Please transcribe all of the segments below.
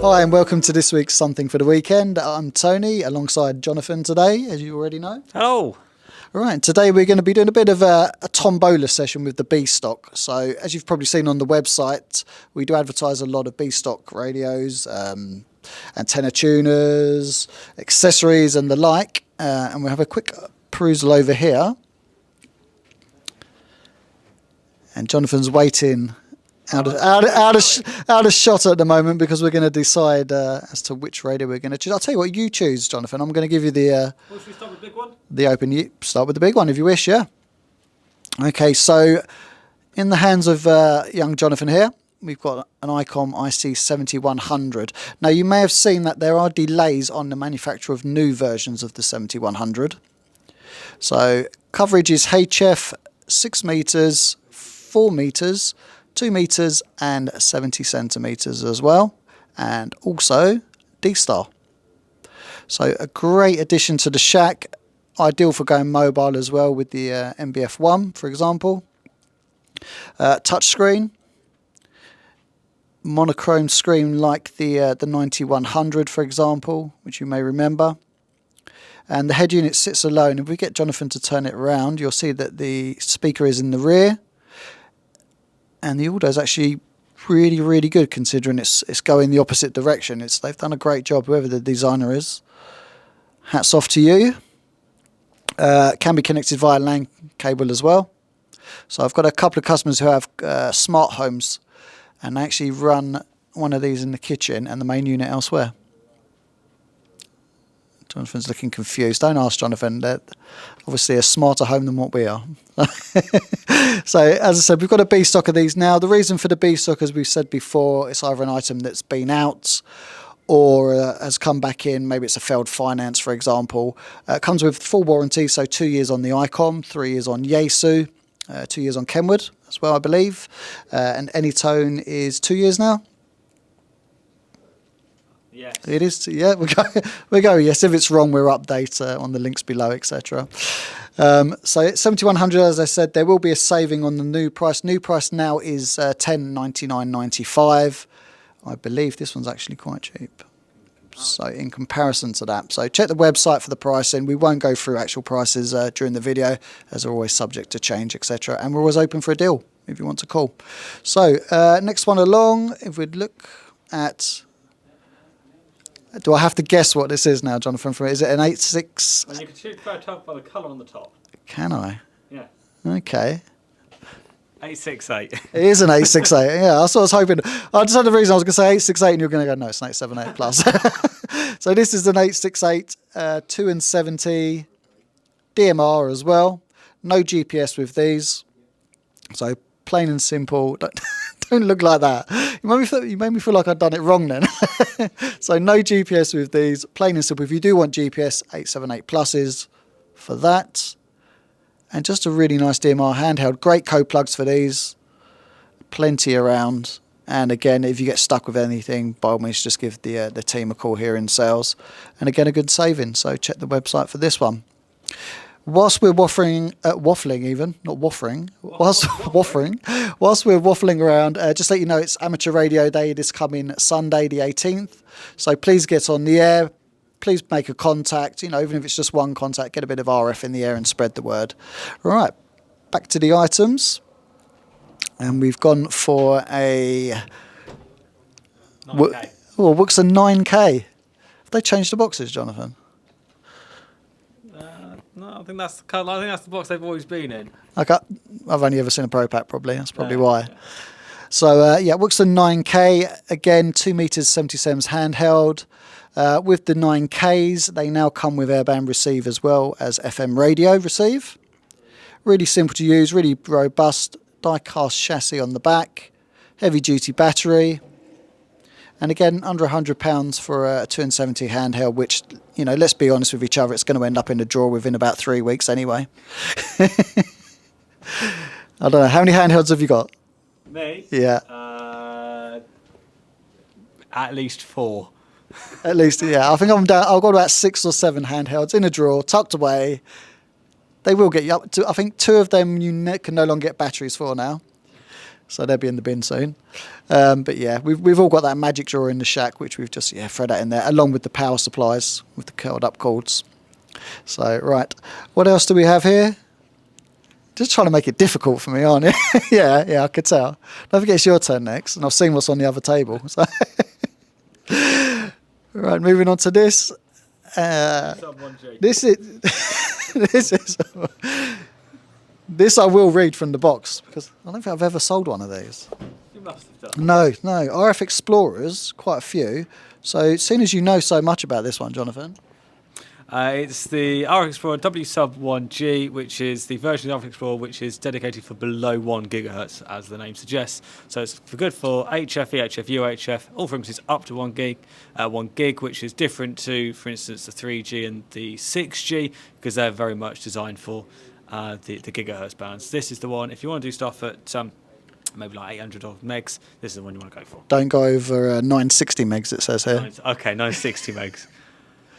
Hi and welcome to this week's Something for the Weekend. I'm Tony alongside Jonathan today, as you already know. Hello. All right, today we're going to be doing a bit of a tombola session with the B stock. So as you've probably seen on the website, we do advertise a lot of B stock radios, antenna tuners, accessories and the like. And we'll have a quick perusal over here. And Jonathan's waiting out of shot at the moment because we're going to decide as to which radio we're going to choose. I'll tell you what, you choose, Jonathan. I'm going to give you the... Well, should we start with the big one? The open. Start with the big one if you wish, yeah. Okay, so in the hands of young Jonathan here, we've got an Icom IC7100. Now, you may have seen that there are delays on the manufacture of new versions of the 7100. So coverage is HF 6 meters, 4 meters, 2 meters and 70 centimeters as well, and also D-Star. So a great addition to the shack, ideal for going mobile as well with the MBF1, for example. Touchscreen, monochrome screen like the 9100, for example, which you may remember. And the head unit sits alone. If we get Jonathan to turn it around, you'll see that the speaker is in the rear. And the audio is actually really, really good considering it's going the opposite direction. They've done a great job, whoever the designer is. Hats off to you. Can be connected via LAN cable as well. So I've got a couple of customers who have smart homes and they actually run one of these in the kitchen and the main unit elsewhere. Jonathan's looking confused. Don't ask Jonathan. They're obviously a smarter home than what we are. So, as I said, we've got a B stock of these now. The reason for the B stock, as we've said before, it's either an item that's been out or has come back in. Maybe it's a failed finance, for example. It comes with full warranty, so 2 years on the Icom, 3 years on Yaesu, 2 years on Kenwood as well, I believe. And AnyTone is 2 years now. Yes. It is, yeah, we go, yes. If it's wrong, we'll update on the links below, etc. So 7100, as I said, there will be a saving on the new price. New price now is $1099.95. I believe this one's actually quite cheap. So in comparison to that. So check the website for the pricing. We won't go through actual prices during the video, as they're always subject to change, etc. And we're always open for a deal if you want to call. So next one along, if we'd look at... Do I have to guess what this is now, Jonathan? Is it an 8.6? And you can choose by the colour on the top. Can I? Yeah. Okay. 868. It is an 868. Yeah, that's what I was hoping. I just had the reason I was going to say 868 and you're going to go, no, it's an 878 plus. So this is an 868, 270 DMR as well. No GPS with these. So plain and simple. Don't look like that. You made me feel like I'd done it wrong then. So no GPS with these, plain and simple. If you do want GPS, 878 pluses for that. And just a really nice DMR handheld. Great code plugs for these. Plenty around. And again, if you get stuck with anything, by all means, just give the team a call here in sales. And again, a good saving. So check the website for this one. Whilst we're whilst we're waffling around, just let you know it's Amateur Radio Day this coming Sunday, the 18th. So please get on the air. Please make a contact. You know, even if it's just one contact, get a bit of RF in the air and spread the word. All right, back to the items, and we've gone for a 9K. Wouxun 9K. Have they changed the boxes, Jonathan? No, I think that's the box they've always been in. Okay, I've only ever seen a PROPACK probably. That's probably why. Yeah. So yeah, Wouxun 9K again, 2 meters 77s handheld. With the 9Ks, they now come with airband receive as well as FM radio receive. Really simple to use, really robust, die-cast chassis on the back, heavy-duty battery. And again, under £100 for a 270 handheld, which, you know, let's be honest with each other, it's going to end up in the drawer within about 3 weeks anyway. I don't know, how many handhelds have you got? Me? Yeah. At least 4. At least, yeah. I think I've got about 6 or 7 handhelds in a drawer, tucked away. They will get you up to, I think 2 of them you can no longer get batteries for now. So they'll be in the bin soon. But yeah, we've all got that magic drawer in the shack, which we've just thread that in there, along with the power supplies with the curled up cords. So right, what else do we have here? Just trying to make it difficult for me, aren't you? yeah, I could tell. Don't forget it's your turn next, and I've seen what's on the other table. So right, moving on to this. This is this I will read from the box because I don't think I've ever sold one of these. You must have done. No. RF Explorers, quite a few. So, seeing as you know so much about this one, Jonathan. It's the RF Explorer W sub 1G, which is the version of the RF Explorer which is dedicated for below 1 gigahertz, as the name suggests. So it's good for HF, EHF, UHF, all frequencies up to 1 gig, which is different to, for instance, the 3G and the 6G, because they're very much designed for the gigahertz bands. This is the one, if you want to do stuff at maybe like 800 odd megs, this is the one you want to go for. Don't go over 960 megs, it says here. Okay, 960 megs.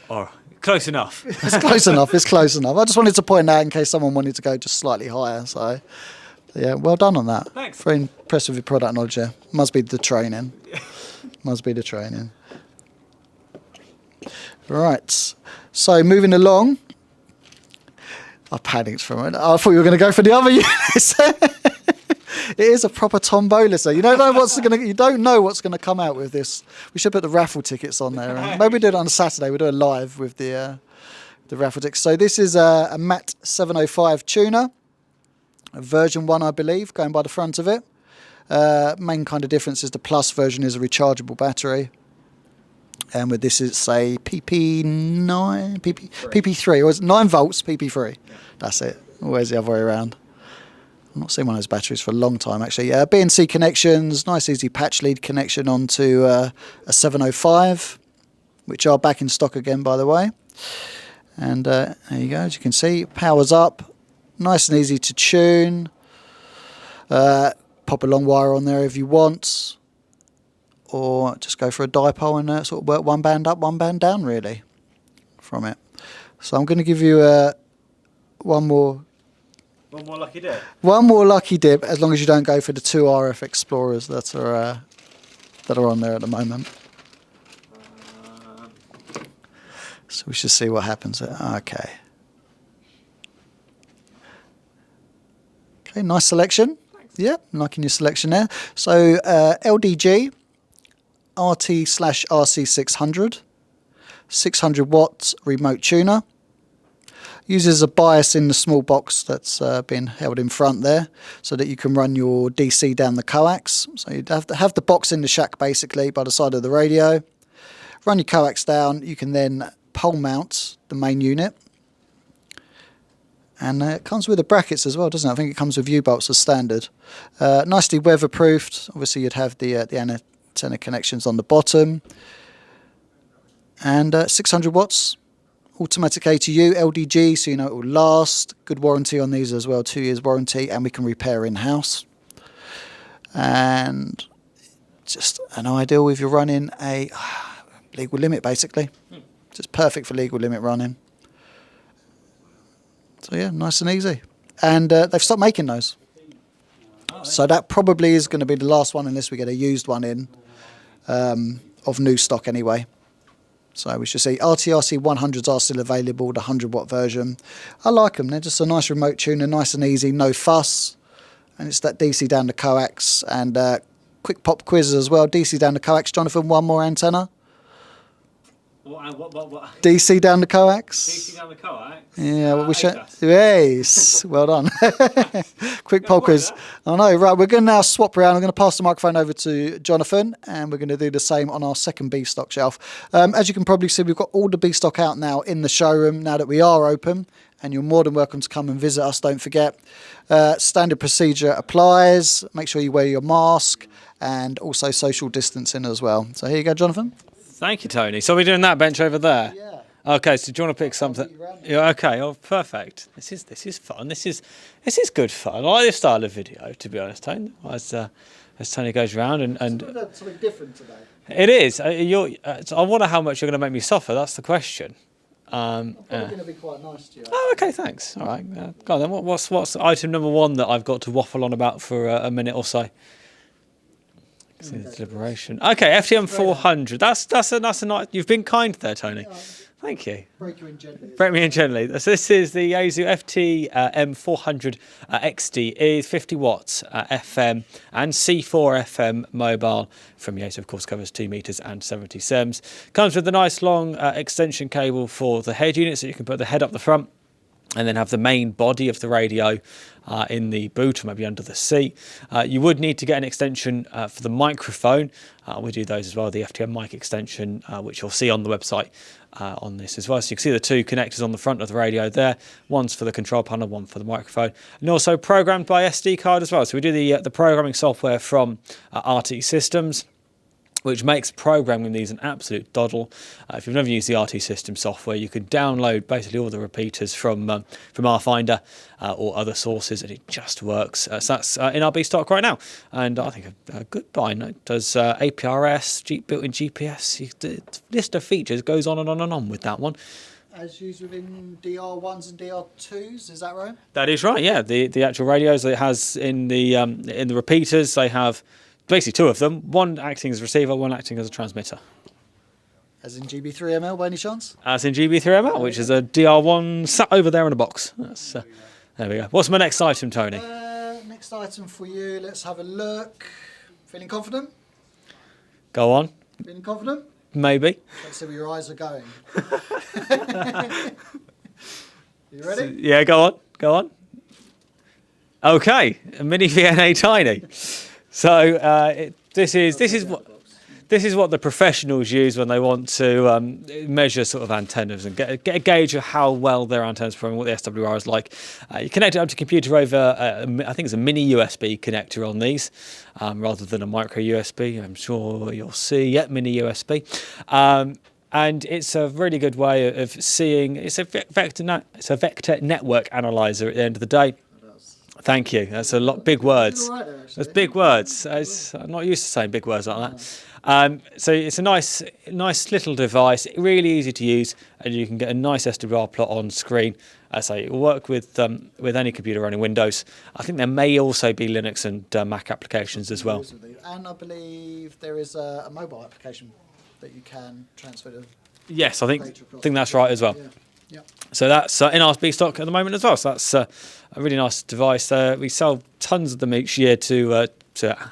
Or close enough. It's close enough. It's close enough. I just wanted to point out in case someone wanted to go just slightly higher. So, yeah, well done on that. Thanks. Very impressed with your product knowledge. Yeah. Must be the training. Must be the training. Right. So moving along. I panicked for a minute. I thought you were going to go for the other units. It is a proper tombola, so you don't know what's going to come out with this. We should put the raffle tickets on there. And maybe we do it on a Saturday. We do a live with the raffle tickets. So this is a MAT 705 tuner, version 1, I believe, going by the front of it. Main kind of difference is the plus version is a rechargeable battery, and with this it's a PP3, or is it 9 volts PP3? Yeah. That's it. Always the other way around. I've not seen one of those batteries for a long time, actually. BNC connections, nice easy patch lead connection onto a 705, which are back in stock again, by the way. And there you go, as you can see, powers up, nice and easy to tune. Pop a long wire on there if you want, or just go for a dipole and sort of work one band up, one band down, really, from it. So I'm going to give you one more lucky dip. One more lucky dip, as long as you don't go for the 2 RF Explorers that are on there at the moment. So we should see what happens there. Okay. Okay, nice selection. Thanks. Yeah, liking your selection there. So LDG RT-600, 600 watts remote tuner. Uses a bias in the small box that's been held in front there, so that you can run your DC down the coax. So you'd have to have the box in the shack basically by the side of the radio. Run your coax down. You can then pole mount the main unit, and it comes with the brackets as well, doesn't it? I think it comes with U-bolts as standard. Nicely weatherproofed. Obviously, you'd have the antenna connections on the bottom, and 600 watts. Automatic ATU, LDG, so you know it will last. Good warranty on these as well, 2 years warranty, and we can repair in-house. And just an ideal if you're running a legal limit, basically. Just perfect for legal limit running. So yeah, nice and easy. And they've stopped making those. So that probably is going to be the last one, unless we get a used one in, of new stock anyway. So we should see RTRC 100s are still available, the 100-watt version. I like them. They're just a nice remote tuner, nice and easy, no fuss. And it's that DC down the coax, and quick pop quiz as well. DC down the coax, Jonathan, one more antenna. What? DC down the coax. DC down the coax? Yeah, well, we should. Yes, well done. Quick pop quiz. I know, right, we're going to now swap around. I'm going to pass the microphone over to Jonathan, and we're going to do the same on our second B stock shelf. As you can probably see, we've got all the B stock out now in the showroom now that we are open, and you're more than welcome to come and visit us, don't forget. Standard procedure applies. Make sure you wear your mask, and also social distancing as well. So here you go, Jonathan. Thank you, Tony. So we're doing that bench over there? Yeah. Okay, so do you want to pick something? Yeah, okay, oh, perfect. This is fun. This is good fun. I like this style of video, to be honest, Tony. As Tony goes around and something different today. It is. I wonder how much you're going to make me suffer. That's the question. Probably going to be quite nice to you. Oh, okay, thanks. All right, go on then. What's item number one that I've got to waffle on about for a minute or so? See the deliberation. Okay, FTM 400. That's a nice. You've been kind there, Tony. Thank you. Break you in gently. Break me in gently. So this is the Yaesu FTM 400 XD. It is 50 watts FM and C4 FM mobile from Yaesu. Of course, covers 2 meters and 70 sems. Comes with a nice long extension cable for the head unit, so you can put the head up the front and then have the main body of the radio in the boot or maybe under the seat. You would need to get an extension for the microphone. We do those as well, the FTM mic extension, which you'll see on the website on this as well. So you can see the two connectors on the front of the radio there. One's for the control panel, one for the microphone. And also programmed by SD card as well. So we do the programming software from RT Systems, which makes programming these an absolute doddle. If you've never used the RT System software, you can download basically all the repeaters from our Finder or other sources, and it just works. So that's in our B stock right now, and I think a good buy. It does APRS, built-in GPS. The list of features goes on and on and on with that one. As used within DR1s and DR2s, is that right? That is right. Yeah, the actual radios that it has in the repeaters, they have basically two of them, one acting as a receiver, one acting as a transmitter. As in GB3ML by any chance? As in GB3ML, which is a DR1 sat over there in a box. That's, there we go. What's my next item, Tony? Next item for you, let's have a look. Feeling confident? Go on. Feeling confident? Maybe. Let's see where your eyes are going. You ready? Yeah, go on. Okay, a Mini-VNA Tiny. So this is what the professionals use when they want to measure sort of antennas and get a gauge of how well their antennas perform, what the SWR is like. You connect it up to computer over, I think it's a mini USB connector on these, rather than a micro USB. I'm sure you'll see, mini USB. And it's a really good way of seeing. It's a vector network analyzer at the end of the day. Thank you. That's a lot big words. That's big words. I'm not used to saying big words like that. So it's a nice little device, really easy to use, and you can get a nice SWR plot on screen. As I say, it will work with any computer running Windows. I think there may also be Linux and Mac applications as well. And I believe there is a mobile application that you can transfer to. Yes, I think that's right as well. Yeah. So that's in our B stock at the moment as well. So that's a really nice device. We sell tons of them each year to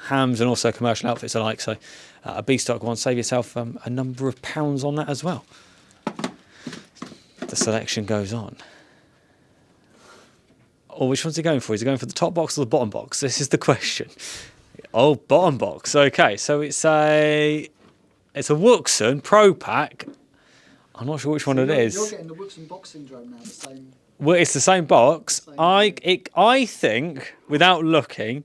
hams and also commercial outfits alike. So a B stock one, save yourself a number of pounds on that as well. The selection goes on. Oh, which one's he going for? Is he going for the top box or the bottom box? This is the question. Oh, bottom box. Okay, so it's a Wouxun PROPACK. I'm not sure which one it is. You're getting the Wouxun box syndrome now. The same. Well, it's the same box. I think, without looking,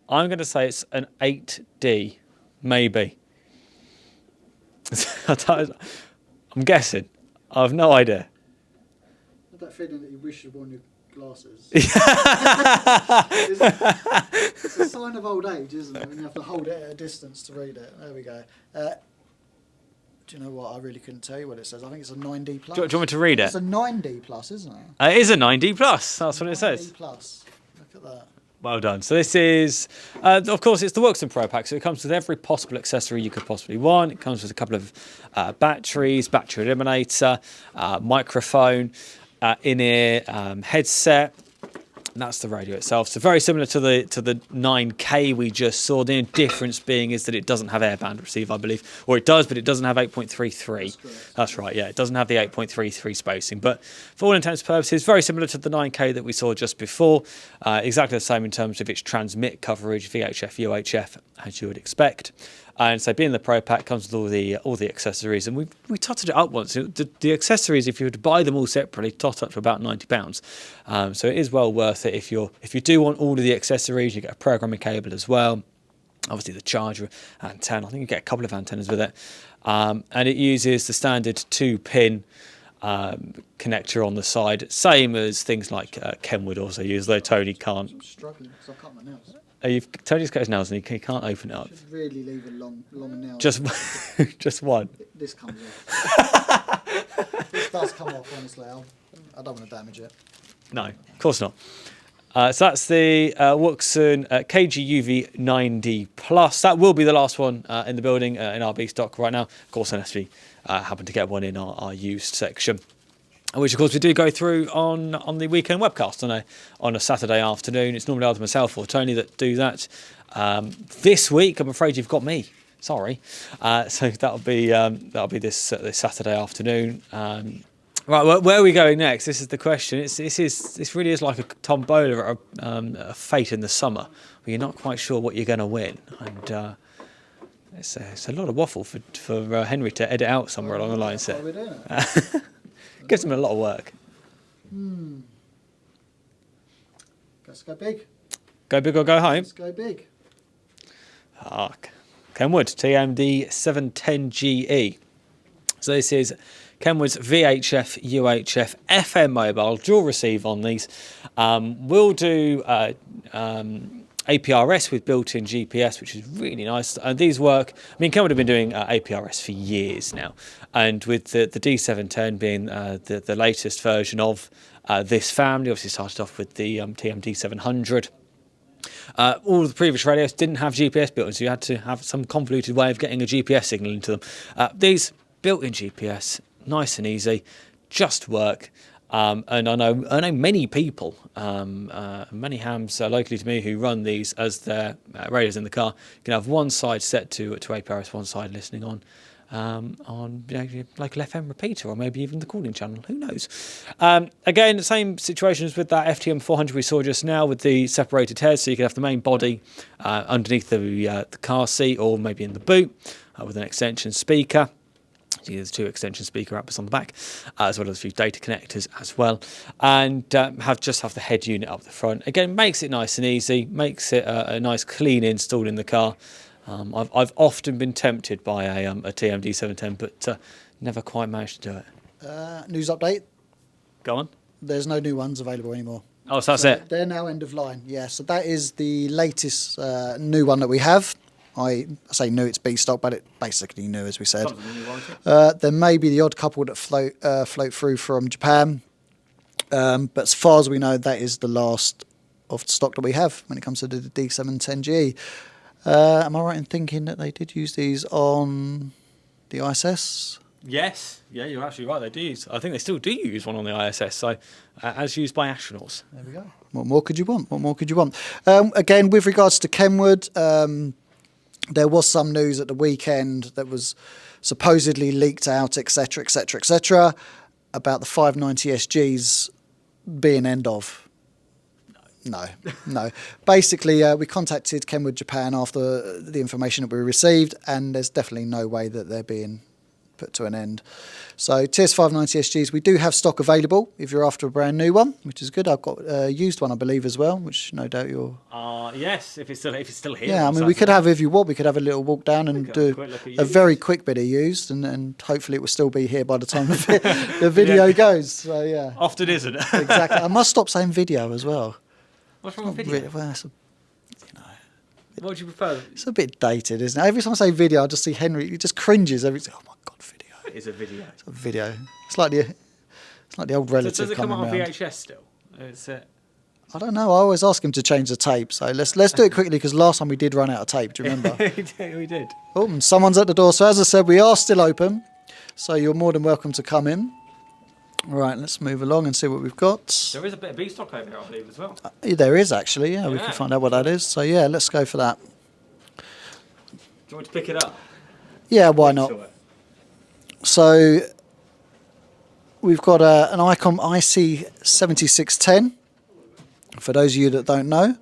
I'm going to say it's an 8D, maybe. I'm guessing. I have no idea. I have that feeling that you wish you'd worn your glasses. It's a sign of old age, isn't it? When you have to hold it at a distance to read it. There we go. Do you know what? I really couldn't tell you what it says. I think it's a 9D plus. Do you want me to read it? It's a 9D plus, isn't it? It is a 9D plus. That's what it says. 9D plus. Look at that. Well done. So this is, of course, it's the Wouxun PROPACK. So it comes with every possible accessory you could possibly want. It comes with a couple of batteries, battery eliminator, microphone, in-ear headset. And that's the radio itself. So very similar to the 9K we just saw. The only difference being is that it doesn't have airband receive, I believe. Or it does, but it doesn't have 8.33. That's right, yeah. It doesn't have the 8.33 spacing. But for all intents and purposes, very similar to the 9K that we saw just before. Exactly the same in terms of its transmit coverage, VHF, UHF, as you would expect. And so being the PROPACK comes with all the accessories, and we totted it up once. The accessories, if you were to buy them all separately, tot up to about £90. So it is well worth it if you do want all of the accessories. You get a programming cable as well, obviously the charger, antenna. I think you get a couple of antennas with it, and it uses the standard 2-pin connector on the side, same as things like Kenwood also use, though Tony can't. I'm struggling because I cut my nails. Tony's got his nails and he can't open it up. Should really leave a long nail. Just one. This comes off. This does come off, honestly. I don't want to damage it. No, of course not. So that's the Wouxun KGUV 9D Plus. That will be the last one in the building in our B stock right now. Of course, unless we happen to get one in our used section, which of course we do go through on the weekend webcast on a Saturday afternoon. It's normally either myself or Tony that do that. This week, I'm afraid you've got me. Sorry. So that'll be this Saturday afternoon. Right, where are we going next? This is the question. This really is like a tombola or a fate in the summer, where you're not quite sure what you're going to win, and it's a lot of waffle for Henry to edit out somewhere along the line. Why are we doing it? Gives him a lot of work. Let's go big. Go big or go home. Let's go big. Kenwood TMD 710GE. So this is Kenwood's VHF, UHF, FM mobile, dual receive on these. We'll do APRS with built-in GPS, which is really nice. And these work, I mean, Kenwood have been doing APRS for years now. And with the D710 being the latest version of this family, obviously started off with the TMD 700. All the previous radios didn't have GPS built in, so you had to have some convoluted way of getting a GPS signal into them. These built-in GPS, nice and easy, just work. And I know many people, many hams locally to me who run these as their radios in the car. You can have one side set to APRS, one side listening on your local FM repeater, or maybe even the calling channel. Who knows? Again, the same situation as with that FTM 400 we saw just now with the separated heads. So you can have the main body underneath the car seat, or maybe in the boot with an extension speaker. There's two extension speaker outputs on the back, as well as a few data connectors as well, and have the head unit up the front. Again, makes it nice and easy, makes it a nice clean install in the car. I've often been tempted by a TMD 710, but never quite managed to do it. News update. Go on. There's no new ones available anymore. Oh, so that's it. They're now end of line. Yeah, so that is the latest new one that we have. I say new, it's B stock, but it's basically new, as we said. There may be the odd couple that float through from Japan, but as far as we know, that is the last of the stock that we have when it comes to the D710G. Am I right in thinking that they did use these on the ISS? Yes, yeah, you're actually right. They do use. I think they still do use one on the ISS. So, as used by astronauts. There we go. What more could you want? What more could you want? Again, with regards to Kenwood. There was some news at the weekend that was supposedly leaked out, etc., about the 590 SGs being end of. No. Basically, we contacted Kenwood Japan after the information that we received, and there's definitely no way that they're being put to an end. So TS590 SGs, we do have stock available if you're after a brand new one, which is good. I've got a used one, I believe, as well, which no doubt you're... Yes, if it's still here. Yeah, I mean, we could have, if you want, we could have a little walk down and do a very quick bit of used, and hopefully it will still be here by the time the video goes. So, yeah. Often isn't. Exactly. I must stop saying video as well. What's wrong with video? Really, well, what would you prefer? It's a bit dated, isn't it? Every time I say video, I just see Henry. He just cringes every time. Oh my god, video! It is a video. It's a video. It's like the old relative. So does it come out on round. VHS still? I don't know. I always ask him to change the tape. So let's do it quickly, because last time we did run out of tape. Do you remember? We did. Oh, and someone's at the door. So as I said, we are still open. So you're more than welcome to come in. Right, let's move along and see what we've got. There is a bit of B stock over here, I believe, as well. There is actually, yeah. We can find out what that is. So yeah, let's go for that. Do you want to pick it up? Yeah, why not? So we've got an Icom IC7610. For those of you that don't know,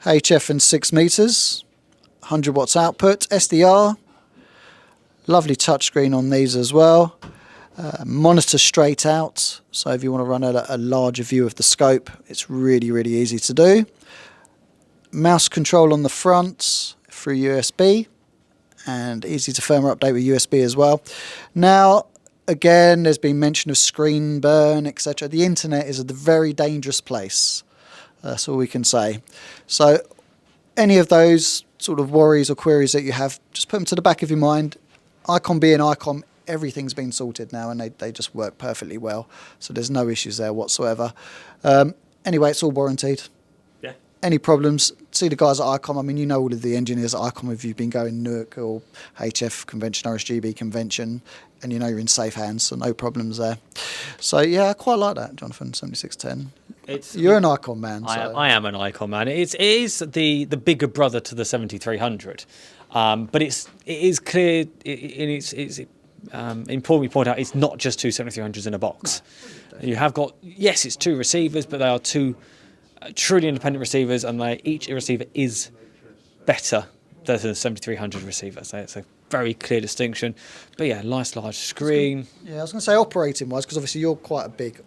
HF and 6 meters, 100 watts output, SDR. Lovely touchscreen on these as well. Monitor straight out, so if you want to run a larger view of the scope, it's really, really easy to do. Mouse control on the front through USB, and easy to firmware update with USB as well. Now, again, there's been mention of screen burn, etc. The internet is a very dangerous place. That's all we can say. So any of those sort of worries or queries that you have, just put them to the back of your mind. Icom being Icom, everything's been sorted now, and they just work perfectly well. So there's no issues there whatsoever. Anyway, it's all warranted. Yeah. Any problems, see the guys at Icom. I mean, you know all of the engineers at Icom if you've been going NUC or HF convention, RSGB convention, and you know you're in safe hands, so no problems there. So yeah, I quite like that, Jonathan, 7610. You're an Icom man. So. I am an Icom man. It is the bigger brother to the 7300, but it is clear, and it's important we point out it's not just two 7300s in a box. No, you have got, yes, it's two receivers, but they are two truly independent receivers, and each receiver is better than the 7300 receiver. So it's a very clear distinction. But yeah, nice large screen. Yeah, I was going to say operating wise, because obviously you're quite a big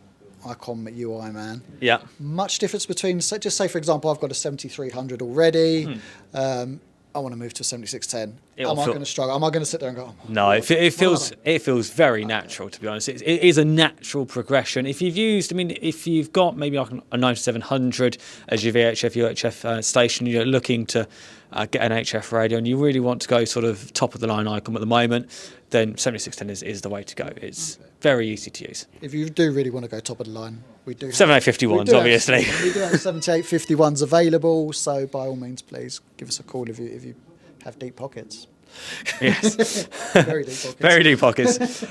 Icom UI man. Yeah. Much difference between, just say for example, I've got a 7300 already. I want to move to a 7610. Am I going to struggle? Am I going to sit there and go? Oh, no, it feels very natural, to be honest. It is a natural progression. If you've got maybe like a 9700 as your VHF UHF station, you're looking to get an HF radio, and you really want to go sort of top of the line Icom at the moment, then 7610 is the way to go. It's very easy to use. If you do really want to go top of the line, we do. 7851s, obviously. We do have 7851s available, so by all means, please give us a call if you have deep pockets. Yes. Very deep pockets. Very deep pockets.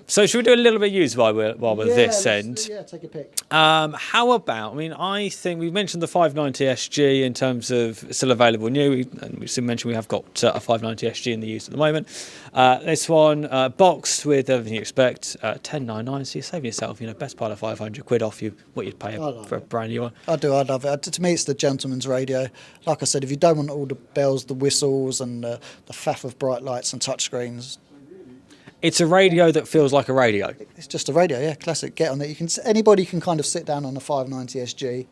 So should we do a little bit of use while we're this end? Yeah, take a pick. How about, I think we mentioned the 590 SG in terms of still available new, and we still mentioned we have got a 590 SG in the use at the moment. This one, boxed with everything you expect, 1099, so you're saving yourself, best part of 500 quid off what you'd pay for a brand new one. I love it. To me, it's the gentleman's radio. Like I said, if you don't want all the bells, the whistles, and the faff of bright lights and touchscreens, it's a radio that feels like a radio. It's just a radio, yeah, classic. Get on it. Anybody can kind of sit down on a 590 SG,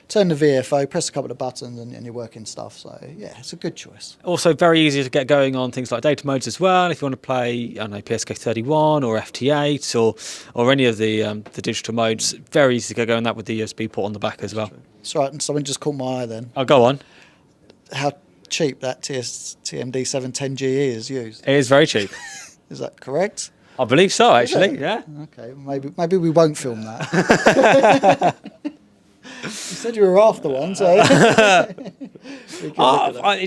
turn the VFO, press a couple of buttons, and you're working stuff. So yeah, it's a good choice. Also, very easy to get going on things like data modes as well. If you want to play, PSK31 or FT8 or any of the digital modes, very easy to get going that with the USB port on the back as well. That's right. And something just caught my eye then. Oh, go on. How cheap that TMD 710GE is used. It is very cheap. Is that correct? I believe so, actually. Yeah. Okay, maybe we won't film that. You said you were after one, so it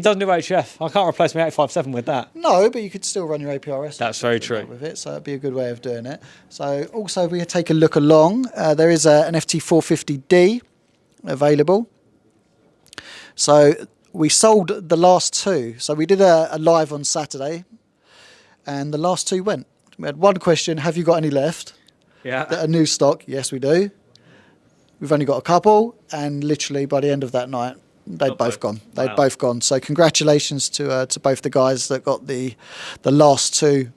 doesn't do HF. I can't replace my 857 with that. No, but you could still run your APRS. That's very true. With it, so that'd be a good way of doing it. So also, we take a look along. There is an FT450D available. So we sold the last two. So we did a live on Saturday, and the last two went. We had one question: have you got any left? Yeah. That are new stock? Yes, we do. We've only got a couple, and literally by the end of that night, they'd both gone. They'd both gone. So congratulations to both the guys that got the last two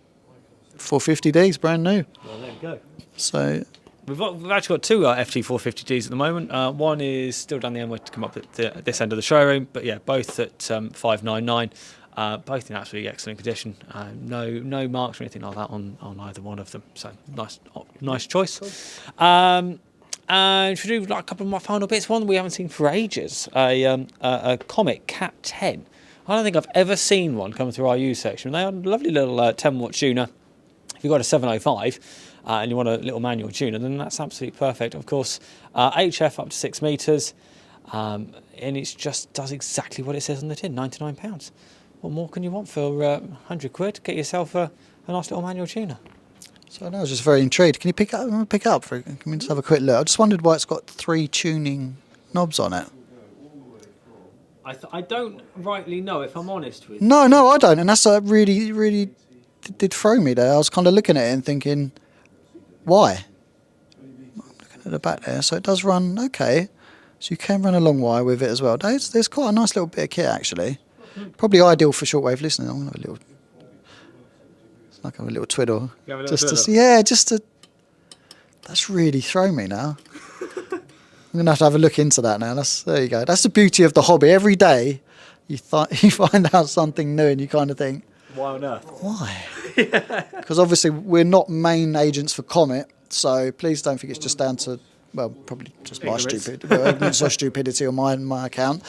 450Ds, brand new. Well, there you go. So we've actually got two FT450Ds at the moment. One is still down the end way to come up at this end of the showroom, but yeah, both at 599. Both in absolutely excellent condition. No marks or anything like that on either one of them. So nice choice. Cool. And should we do a couple of my final bits? One we haven't seen for ages, a Comet Cat 10. I don't think I've ever seen one come through our use section. They are a lovely little 10-watt tuner. If you've got a 705 and you want a little manual tuner, then that's absolutely perfect. Of course, HF up to 6 meters, and it just does exactly what it says on the tin, £99. What more can you want for 100 quid? Get yourself a nice little manual tuner. I was just very intrigued. Can you pick it up? Can we just have a quick look? I just wondered why it's got 3 tuning knobs on it. I don't rightly know, if I'm honest with you. No, I don't. And that's really did throw me there. I was kind of looking at it and thinking, why? I'm looking at the back there. So it does run okay. So you can run a long wire with it as well. There's quite a nice little bit of kit, actually. Probably ideal for shortwave listening. I'm going to have a little... Like a little twiddle. That's really thrown me now. I'm gonna have to have a look into that now. There you go. That's the beauty of the hobby. Every day you find out something new and you kind of think, why on earth? Why? Because obviously we're not main agents for Comet, so please don't think it's just down to, well, probably just my stupidity, ignorance or stupidity on my account.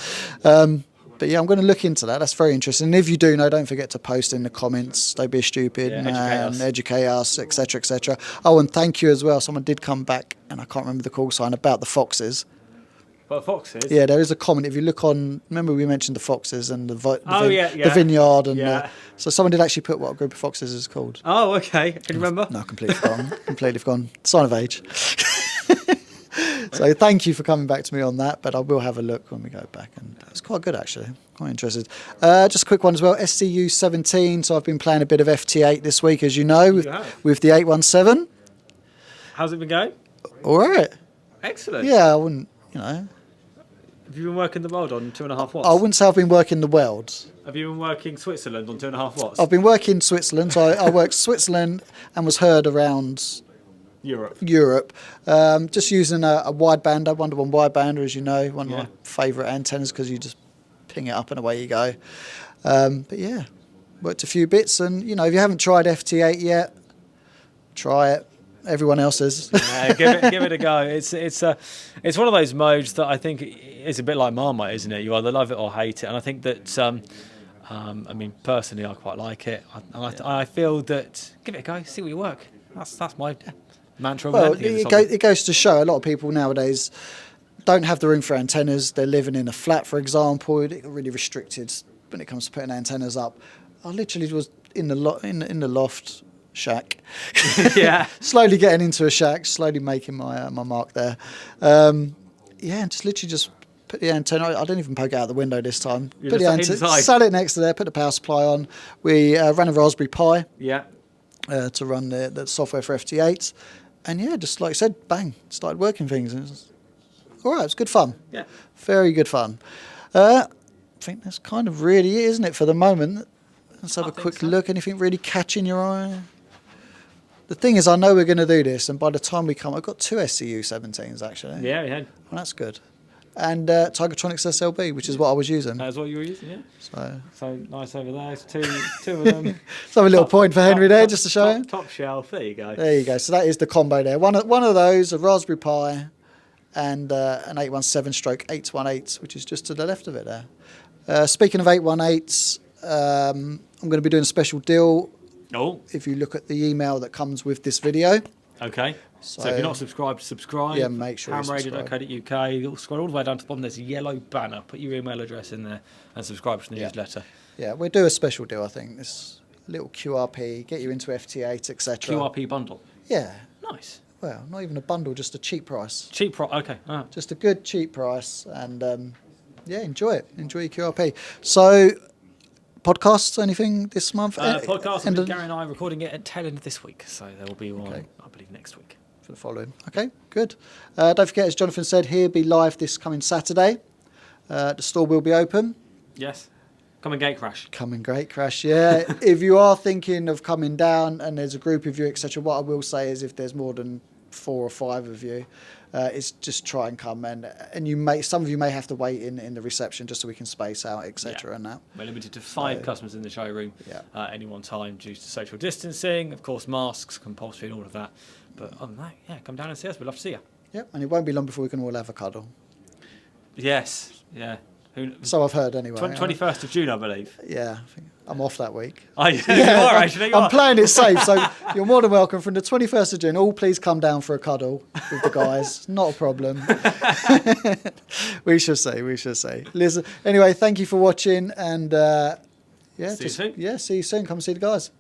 But yeah, I'm going to look into that. That's very interesting. And if you do know, don't forget to post in the comments. Don't be stupid and educate us, etc., etc. Oh, and thank you as well. Someone did come back, and I can't remember the call sign, about the foxes. But foxes? Yeah, there is a comment. If you look on, remember we mentioned the foxes and the vineyard, and so someone did actually put what a group of foxes is called. Oh, okay. Can you remember? No, completely forgotten. Completely forgotten. Sign of age. So thank you for coming back to me on that, but I will have a look when we go back, and it's quite good actually. Quite interested. Just a quick one as well. SCU 17. So I've been playing a bit of FT8 this week, as you know, with the 817. How's it been going? All right. Excellent. Yeah, I wouldn't, you know. Have you been working the world on 2.5 watts? I wouldn't say I've been working the world. Have you been working Switzerland on 2.5 watts? I've been working Switzerland. So I worked Switzerland and was heard around Europe. Just using a widebander, Wonder One widebander, as you know, one of my favourite antennas because you just ping it up and away you go. But yeah, worked a few bits, and you know, if you haven't tried FT8 yet, try it. Everyone else is. Give it a go. It's one of those modes that I think is a bit like Marmite, isn't it? You either love it or hate it, and I think that I mean, personally, I quite like it. I feel that give it a go, see what you work. That's my mantra. Well, it goes to show a lot of people nowadays don't have the room for antennas. They're living in a flat, for example. They're really restricted when it comes to putting antennas up. I literally was in the loft shack. Yeah. Slowly getting into a shack, slowly making my mark there. And just literally just put the antenna. I didn't even poke it out the window this time. Put the antenna, sat it next to there, put the power supply on. We ran a Raspberry Pi. Yeah. To run the software for FT8, and just like I said, bang, started working things. And it was, all right, it's good fun. Yeah. Very good fun. I think that's kind of really it, isn't it, for the moment? Let's have a quick look. Anything really catching your eye? The thing is, I know we're going to do this, and by the time we come, I've got 2 SCU 17s actually. Yeah, we had. Well, that's good. And Tigertronics SLB, which is what I was using. That's what you were using, yeah. So nice over there. It's two of them. Let's have a little point for Henry there, just to show him. Top shelf. There you go. There you go. So that is the combo there. One of those, a Raspberry Pi, and an 817/818, which is just to the left of it there. Speaking of 818s, I'm going to be doing a special deal. Oh. If you look at the email that comes with this video. Okay. So if you're not subscribed, subscribe. Yeah, make sure you subscribe. hamradio.co.uk. You'll scroll all the way down to the bottom. There's a yellow banner. Put your email address in there and subscribe to the newsletter. Yeah, we'll do a special deal, I think. This little QRP, get you into FT8, etc. QRP bundle. Yeah. Nice. Well, not even a bundle, just a cheap price. Okay. Just a good, cheap price. And, enjoy it. Enjoy your QRP. So, podcasts, anything this month? Podcast, Gary and I are recording it at tail end of this week. So there will be one, I believe, next week. For the following. Okay, good. Don't forget, as Jonathan said, he'll be live this coming Saturday. The store will be open. Yes. Coming gate crash. Coming gate crash, yeah. If you are thinking of coming down and there's a group of you, etc., what I will say is if there's more than 4 or 5 of you, it's just try and come, and some of you may have to wait in the reception just so we can space out, etc. and that. We're limited to 5 customers in the showroom at any one time due to social distancing, of course, masks, compulsory, and all of that. But other than that, come down and see us. We'd love to see you. Yep, and it won't be long before we can all have a cuddle. Yes, yeah. So I've heard anyway. 21st of June, I believe. Yeah, I think I'm off that week. Oh, you are actually. I'm playing it safe, so you're more than welcome. From the 21st of June, all please come down for a cuddle with the guys. Not a problem. We shall see. Listen, anyway, thank you for watching, and see you soon. Yeah, see you soon. Come see the guys.